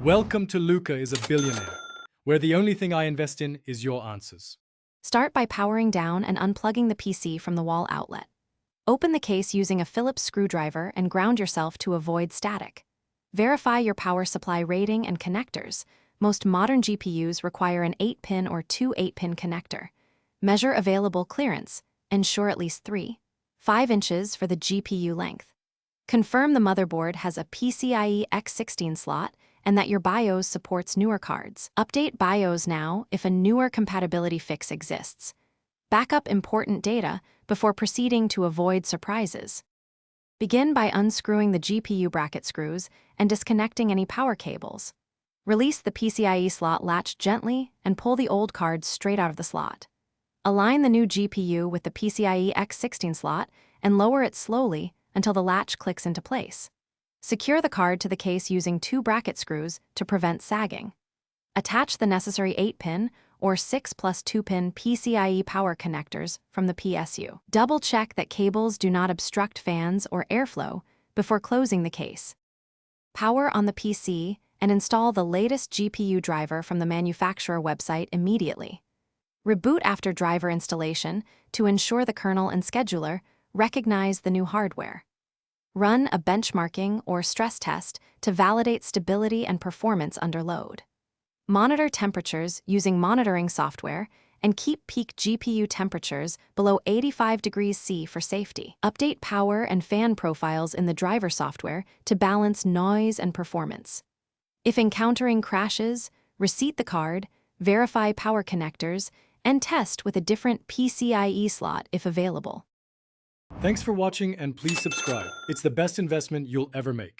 Welcome to Luca is a Billionaire, where the only thing I invest in is your answers. Start by powering down and unplugging the PC from the wall outlet. Open the case using a Phillips screwdriver and ground yourself to avoid static. Verify your power supply rating and connectors. Most modern GPUs require an 8-pin or two 8-pin connector. Measure available clearance. Ensure at least 3.5 inches for the GPU length. Confirm the motherboard has a PCIe X16 slot and that your BIOS supports newer cards. Update BIOS now if a newer compatibility fix exists. Backup important data before proceeding to avoid surprises. Begin by unscrewing the GPU bracket screws and disconnecting any power cables. Release the PCIe slot latch gently and pull the old card straight out of the slot. Align the new GPU with the PCIe X16 slot and lower it slowly until the latch clicks into place. Secure the card to the case using 2 bracket screws to prevent sagging. Attach the necessary 8-pin or 6 plus 2-pin PCIe power connectors from the PSU. Double-check that cables do not obstruct fans or airflow before closing the case. Power on the PC and install the latest GPU driver from the manufacturer website immediately. Reboot after driver installation to ensure the kernel and scheduler recognize the new hardware. Run a benchmarking or stress test to validate stability and performance under load. Monitor temperatures using monitoring software and keep peak GPU temperatures below 85 degrees C for safety. Update power and fan profiles in the driver software to balance noise and performance. If encountering crashes, reseat the card, verify power connectors, and test with a different PCIe slot if available. Thanks for watching and please subscribe. It's the best investment you'll ever make.